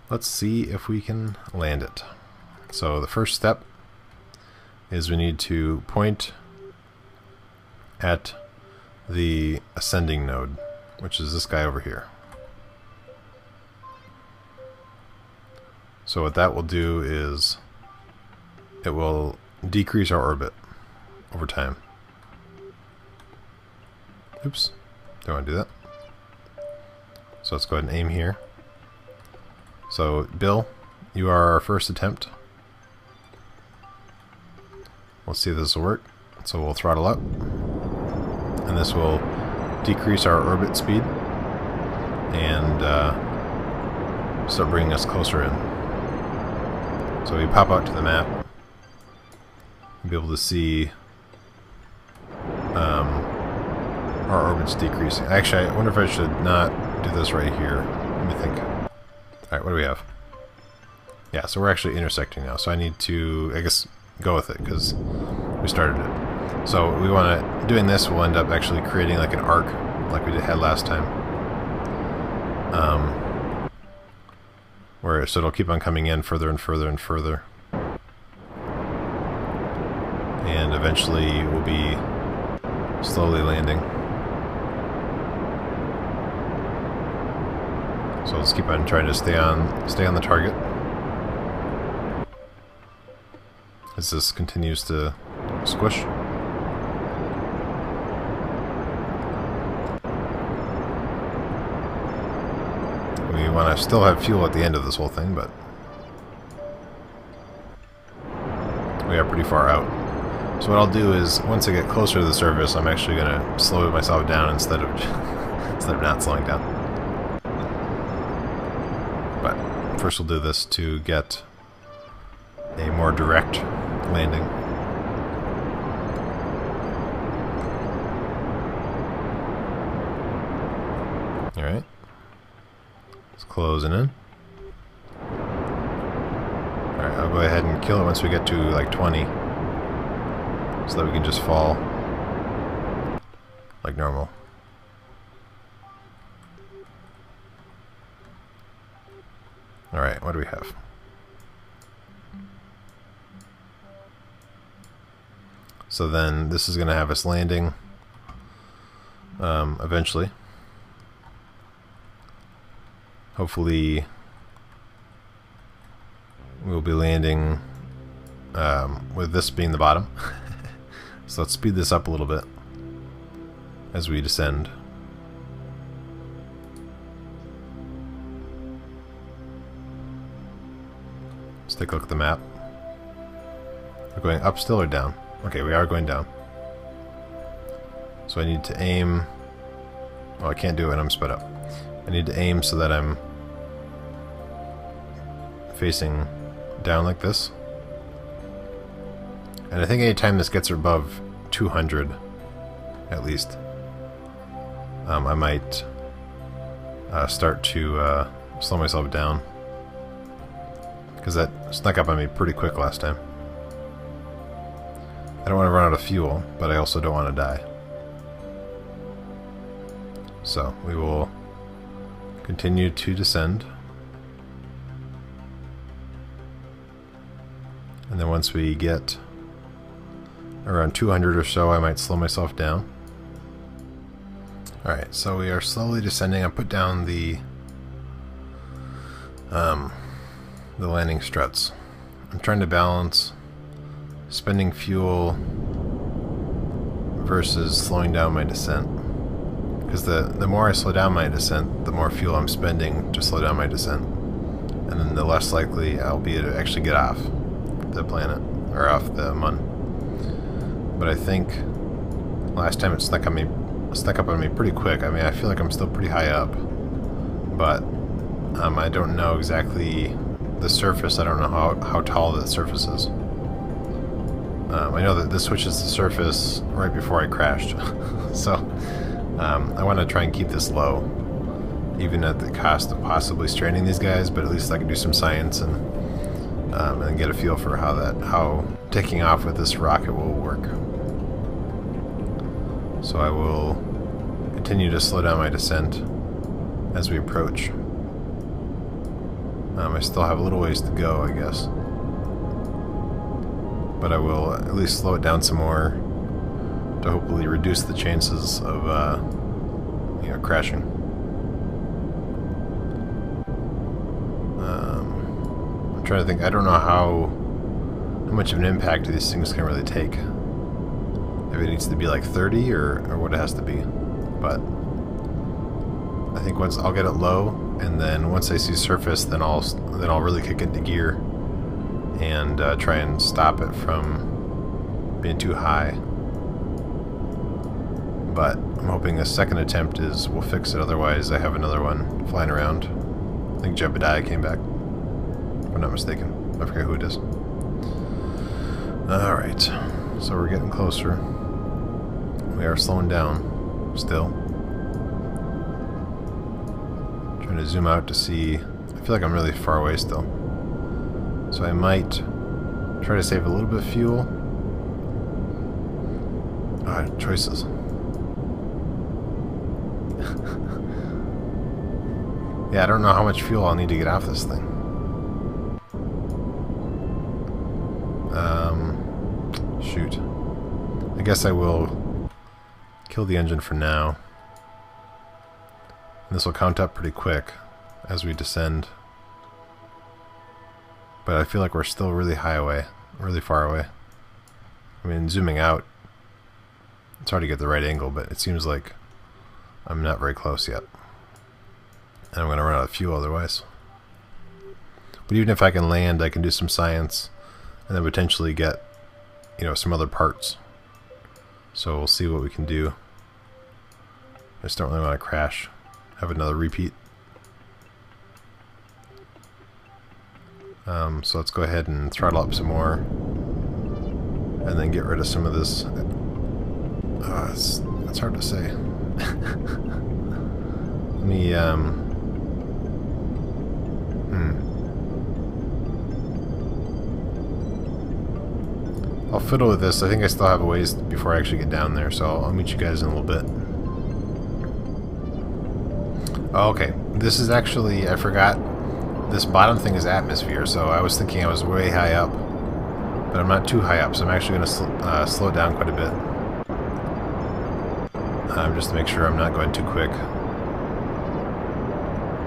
let's see if we can land it. So the first step is we need to point at the ascending node, which is this guy over here. So what that will do is it will decrease our orbit over time. Oops, don't want to do that. So let's go ahead and aim here. So Bill, you are our first attempt. Let's see if this will work. So we'll throttle up, and this will decrease our orbit speed and start bringing us closer in. So we pop out to the map, you'll be able to see our orbit's decreasing. Actually, I wonder if I should not do this right here. Let me think. Alright, what do we have? Yeah, so we're actually intersecting now, so I need to, I guess, go with it, because we started it. So we want to, doing this will end up actually creating like an arc, like we had last time. So it'll keep on coming in further and further and further. And eventually we'll be slowly landing. So let's keep on trying to stay on the target as this continues to squish. We want to still have fuel at the end of this whole thing, but we are pretty far out. So what I'll do is, once I get closer to the surface, I'm actually going to slow myself down instead of not slowing down. But first we'll do this to get a more direct landing. Alright. It's closing in. Alright, I'll go ahead and kill it once we get to like 20. So that we can just fall like normal. Alright, what do we have? So then this is going to have us landing eventually. Hopefully we'll be landing with this being the bottom. So let's speed this up a little bit as we descend. Let's take a look at the map. We're going up still or down? Okay, we are going down. So I need to aim... Oh, I can't do it when I'm sped up. I need to aim so that I'm facing down like this. And I think anytime this gets above 200, at least, I might start to slow myself down. Because that snuck up on me pretty quick last time. I don't want to run out of fuel, but I also don't want to die. So we will continue to descend. And then once we get around 200 or so, I might slow myself down. Alright, so we are slowly descending. I put down the landing struts. I'm trying to balance spending fuel versus slowing down my descent. Because the more I slow down my descent, the more fuel I'm spending to slow down my descent. And then the less likely I'll be to actually get off the planet, or off the Mun. But I think last time it snuck up on me pretty quick. I mean, I feel like I'm still pretty high up, but I don't know exactly the surface. I don't know how tall the surface is. I know that this switches the surface right before I crashed, so I want to try and keep this low, even at the cost of possibly stranding these guys. But at least I can do some science and get a feel for how taking off with this rocket will work. So I will continue to slow down my descent as we approach. I still have a little ways to go, I guess. But I will at least slow it down some more to hopefully reduce the chances of, you know, crashing. I'm trying to think. I don't know how much of an impact these things can really take. If it needs to be like 30 or what it has to be. But I think once I'll get it low, and then once I see surface, then I'll really kick into gear and try and stop it from being too high. But I'm hoping a second attempt will fix it. Otherwise, I have another one flying around. I think Garbidis came back, if I'm not mistaken. I forget who it is. All right, so we're getting closer. We are slowing down still. Trying to zoom out to see. I feel like I'm really far away still. So I might try to save a little bit of fuel. Choices. Yeah, I don't know how much fuel I'll need to get off this thing. Shoot. I guess I will kill the engine for now. And this will count up pretty quick as we descend. But I feel like we're still really high away, really far away. I mean, zooming out, it's hard to get the right angle, but it seems like I'm not very close yet. And I'm going to run out of fuel otherwise. But even if I can land, I can do some science and then potentially get, you know, some other parts. So we'll see what we can do. I just don't really want to crash. Have another repeat. So let's go ahead and throttle up some more. And then get rid of some of this. It's hard to say. Let me, I'll fiddle with this. I think I still have a ways before I actually get down there, so I'll meet you guys in a little bit. Oh, okay, this is actually, I forgot, this bottom thing is atmosphere, so I was thinking I was way high up, but I'm not too high up, so I'm actually going to slow it down quite a bit. Just to make sure I'm not going too quick.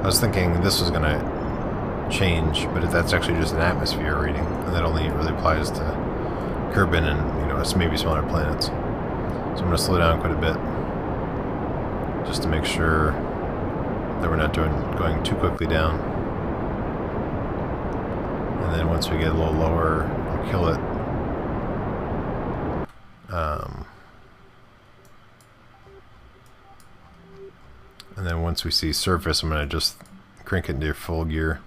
I was thinking this was going to change, but that's actually just an atmosphere reading, and that only really applies to Kerbin and, you know, maybe some other planets. So I'm going to slow down quite a bit, just to make sure that we're not going too quickly down. And then once we get a little lower, I'll kill it. And then once we see surface, I'm going to just crank it into full gear.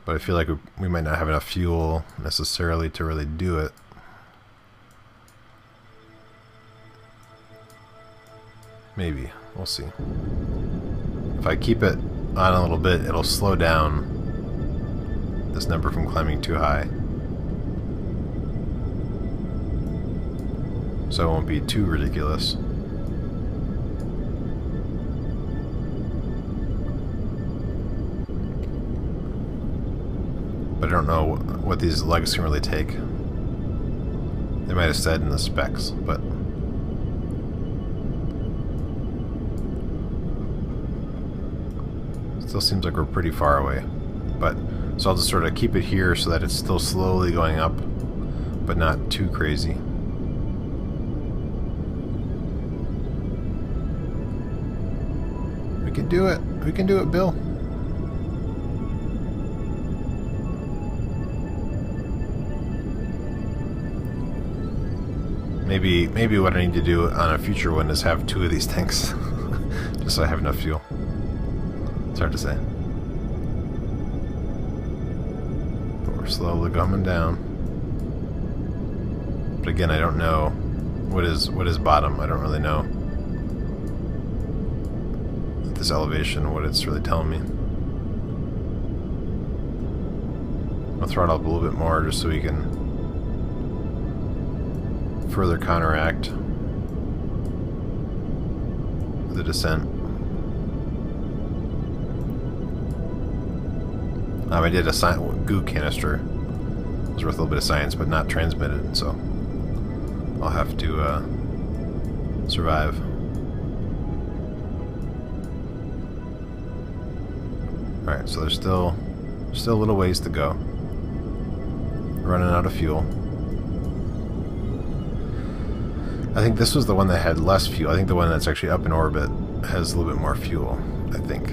But I feel like we might not have enough fuel necessarily to really do it. Maybe. We'll see. If I keep it on a little bit, it'll slow down this number from climbing too high. So it won't be too ridiculous. But I don't know what these legs can really take. They might have said in the specs, but still seems like we're pretty far away. But so I'll just sort of keep it here so that it's still slowly going up, but not too crazy. We can do it. We can do it, Bill. Maybe what I need to do on a future one is have 2 of these tanks, just so I have enough fuel. It's hard to say. But we're slowly coming down. But again, I don't know what is bottom. I don't really know at this elevation what it's really telling me. I'll throttle up a little bit more just so we can further counteract the descent. I did a goo canister. It was worth a little bit of science, but not transmitted, so I'll have to survive. Alright, so there's still a little ways to go. Running out of fuel. I think this was the one that had less fuel. I think the one that's actually up in orbit has a little bit more fuel, I think.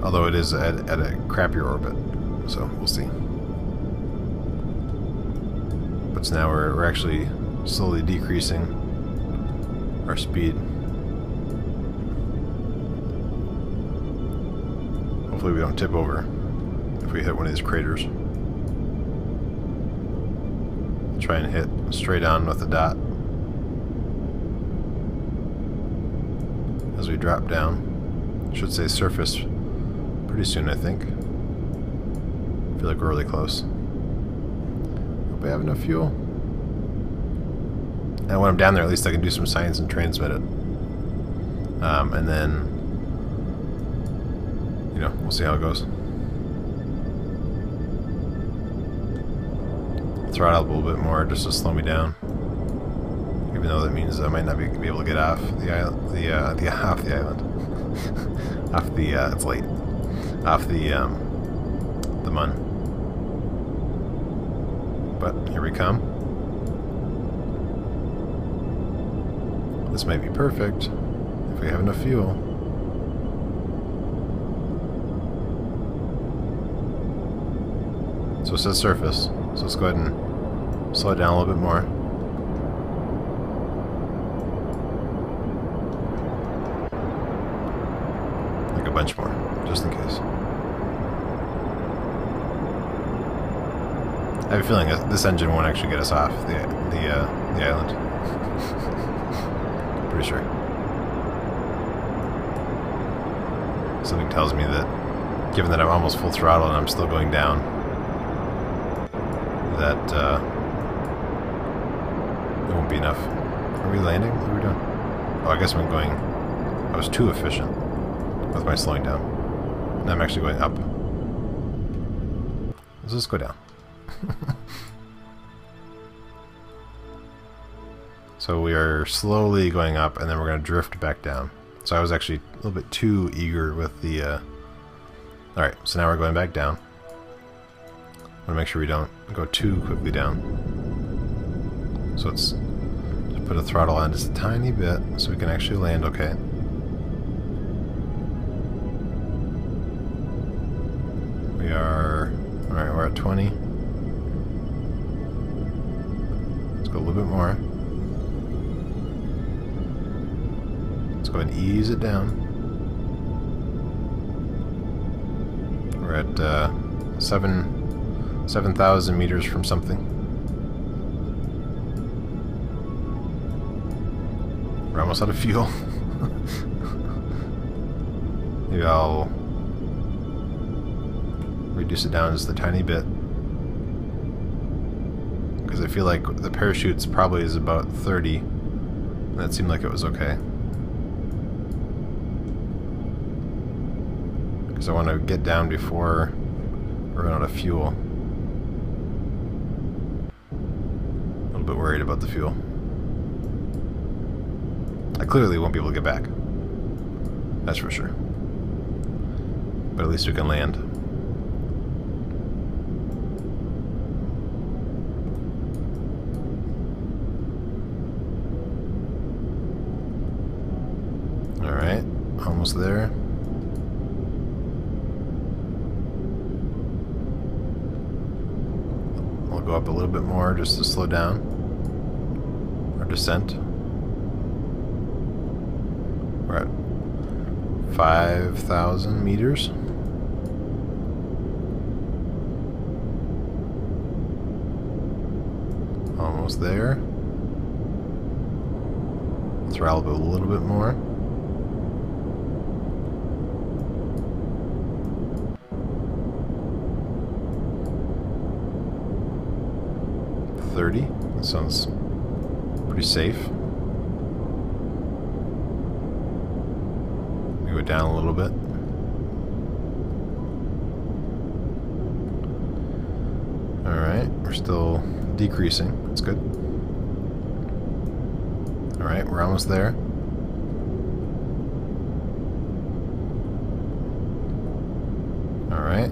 Although it is at a crappier orbit, so we'll see. But so now we're actually slowly decreasing our speed. Hopefully we don't tip over if we hit one of these craters. Try and hit straight on with the dot as we drop down. Should say surface pretty soon, I think. I feel like we're really close. Hope I have enough fuel. And when I'm down there, at least I can do some science and transmit it. And then, you know, we'll see how it goes. Throttle a little bit more just to slow me down. Even though that means I might not be able to get off the island. Off the island. Off the it's late. Off the mun. But here we come. This might be perfect if we have enough fuel. So it says surface. So let's go ahead and slow it down a little bit more. Like a bunch more, just in case. I have a feeling this engine won't actually get us off the island. Pretty sure. Something tells me that, given that I'm almost full throttle and I'm still going down, that it won't be enough. Are we landing? What are we doing? Oh, I guess I'm going... I was too efficient with my slowing down. Now I'm actually going up. Let's just go down. So we are slowly going up, and then we're going to drift back down. So I was actually a little bit too eager with the... Alright, so now we're going back down. I want to make sure we don't go too quickly down. So let's just put a throttle on just a tiny bit so we can actually land okay. We are... Alright, we're at 20. Let's go a little bit more. Let's go ahead and ease it down. We're at 7,000 meters from something. We're almost out of fuel. Maybe I'll reduce it down just a tiny bit, because I feel like the parachute's probably is about 30, and that seemed like it was okay. Because I want to get down before we run out of fuel. A little bit worried about the fuel. I clearly won't be able to get back. That's for sure. But at least we can land. Alright, almost there. I'll go up a little bit more just to slow down our descent. We're at 5,000 meters. Almost there. Throttle a little bit more. That sounds pretty safe. We go down a little bit. Alright, we're still decreasing. That's good. Alright, we're almost there. Alright.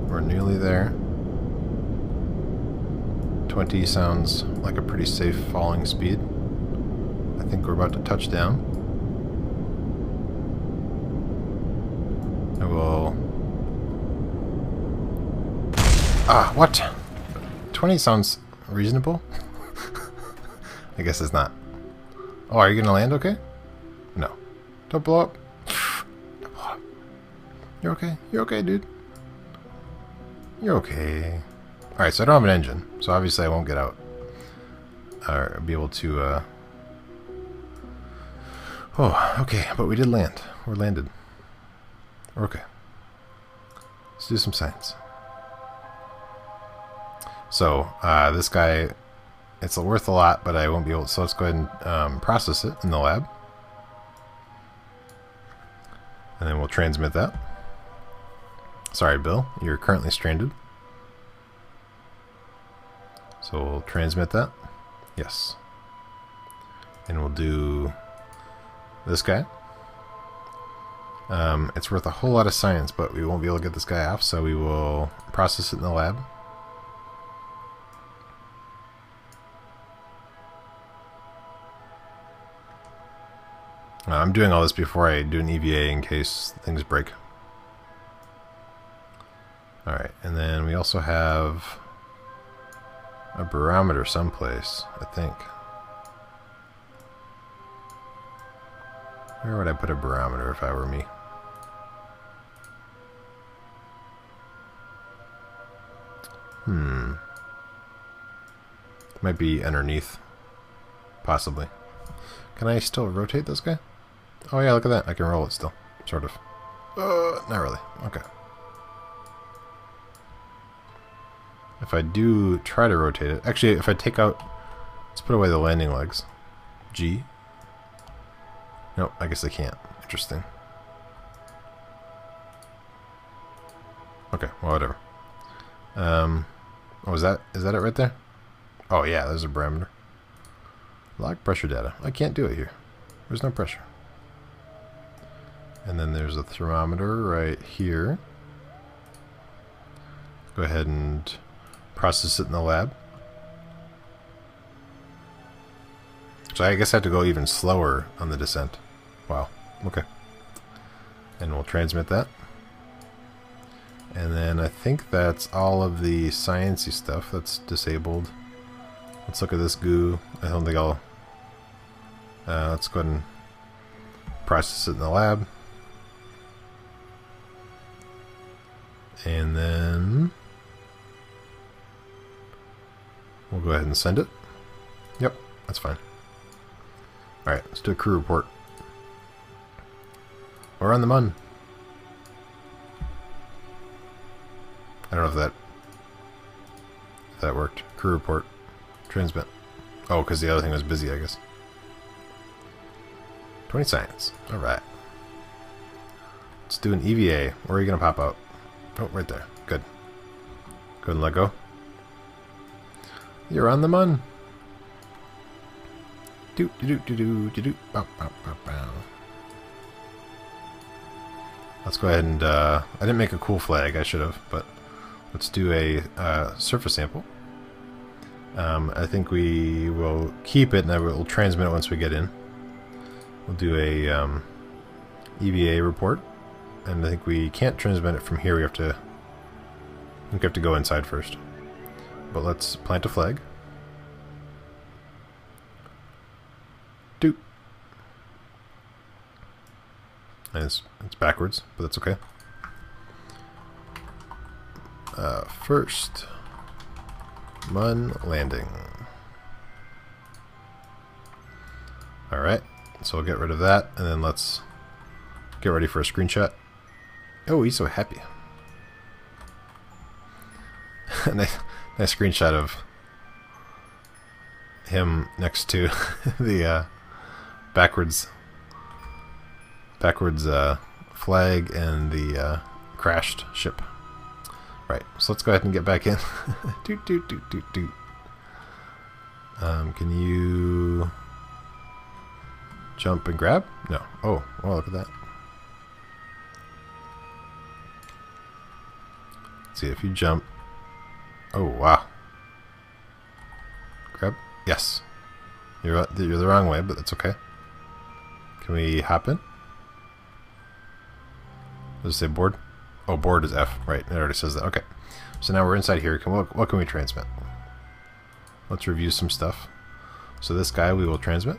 We're nearly there. 20 sounds like a pretty safe falling speed. I think we're about to touch down. I will... Ah, what? 20 sounds reasonable? I guess it's not. Oh, are you gonna land okay? No. Don't blow up. Don't blow up. You're okay. You're okay, dude. You're okay. Alright, so I don't have an engine, so obviously I won't get out. Or be able to, Oh, okay, but we did land. We're landed. We're okay. Let's do some science. So, this guy, it's worth a lot, but I won't be able to, so let's go ahead and process it in the lab. And then we'll transmit that. Sorry, Bill, you're currently stranded. So we'll transmit that. Yes. And we'll do this guy. It's worth a whole lot of science, but we won't be able to get this guy off, so we will process it in the lab. I'm doing all this before I do an EVA in case things break. Alright, and then we also have a barometer someplace, I think. Where would I put a barometer if I were me? Might be underneath. Possibly. Can I still rotate this guy? Oh yeah, look at that. I can roll it still. Sort of. Not really. Okay. If I do try to rotate it... Actually, if I take out... Let's put away the landing legs. G. Nope, I guess I can't. Interesting. Okay, well, whatever. Oh, is that it right there? Oh yeah, there's a barometer. Log pressure data. I can't do it here. There's no pressure. And then there's a thermometer right here. Go ahead and process it in the lab. So I guess I have to go even slower on the descent. Wow. Okay. And we'll transmit that. And then I think that's all of the sciencey stuff that's disabled. Let's look at this goo. I don't think I'll... let's go ahead and process it in the lab. And then... we'll go ahead and send it. Yep, that's fine. Alright, let's do a crew report. We're on the Mun. I don't know if that worked. Crew report. Transmit. Oh, because the other thing was busy, I guess. 20 science. Alright. Let's do an EVA. Where are you going to pop out? Oh, right there. Good. Go ahead and let go. You're on the Mun. Do do do do do do do. Bow, bow, bow, bow. Let's go ahead and I didn't make a cool flag. I should have, but let's do a surface sample. I think we will keep it, and I will transmit it once we get in. We'll do a EVA report, and I think we can't transmit it from here. We have to go inside first. But let's plant a flag. Doot. And it's backwards, but that's okay. First, Mun landing. Alright, so we'll get rid of that, and then let's get ready for a screenshot. Oh, he's so happy. Nice screenshot of him next to the backwards flag and the crashed ship. Right, so let's go ahead and get back in. Doot, doot, doot, doot, doot. Can you jump and grab? No. Oh, well, look at that. Let's see, if you jump. Oh, wow. Grab? Yes. You're the wrong way, but that's okay. Can we hop in? Does it say board? Oh, board is F. Right, it already says that. Okay. So now we're inside here. What can we transmit? Let's review some stuff. So this guy we will transmit.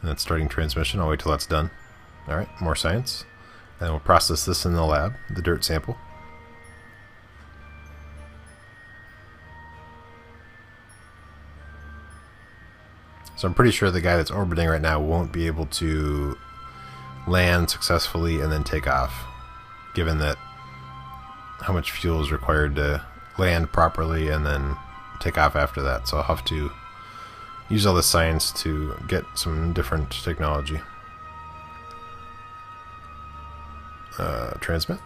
And that's starting transmission. I'll wait till that's done. Alright, more science. And we'll process this in the lab, the dirt sample. So I'm pretty sure the guy that's orbiting right now won't be able to land successfully and then take off, given that how much fuel is required to land properly and then take off after that. So I'll have to use all this science to get some different technology. Transmit.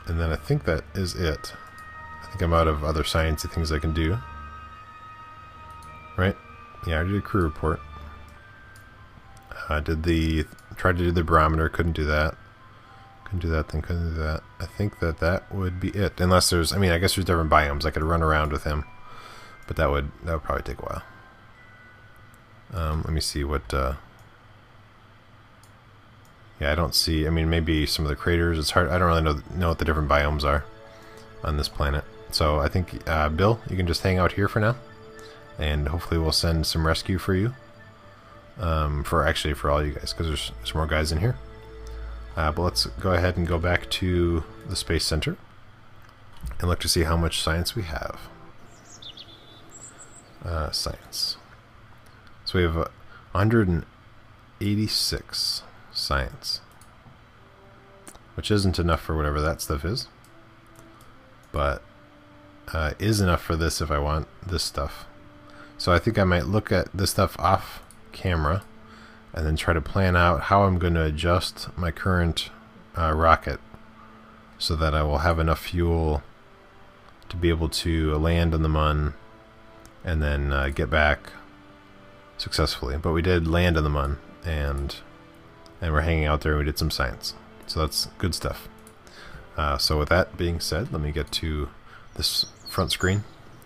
And then I think that is it. I think I'm out of other sciencey things I can do. Right? Yeah, I did a crew report. Tried to do the barometer, couldn't do that. Couldn't do that, then couldn't do that. I think that would be it. Unless there's, I mean, I guess there's different biomes. I could run around with him, but that would probably take a while. Let me see what. Yeah, I don't see. I mean, maybe some of the craters. It's hard. I don't really know what the different biomes are on this planet. So I think Bill, you can just hang out here for now, and hopefully we'll send some rescue for you. For all you guys, because there's more guys in here. But let's go ahead and go back to the Space Center and look to see how much science we have. Science. So we have 186 science, which isn't enough for whatever that stuff is, but is enough for this if I want this stuff. So I think I might look at this stuff off camera and then try to plan out how I'm going to adjust my current rocket so that I will have enough fuel to be able to land on the Mun and then get back successfully. But we did land on the Mun, and we're hanging out there and we did some science, so that's good stuff. So with that being said, let me get to this front screen.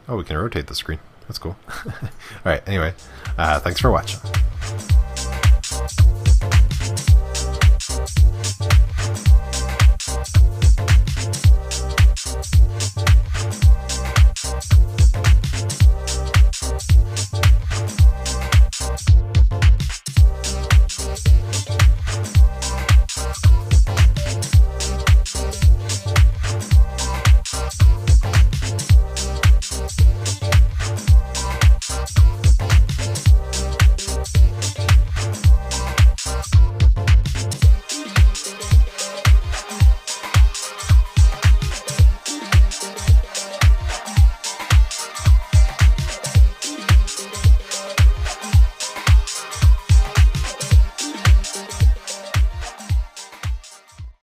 Oh, we can rotate the screen. That's cool. Alright, anyway, thanks for watching.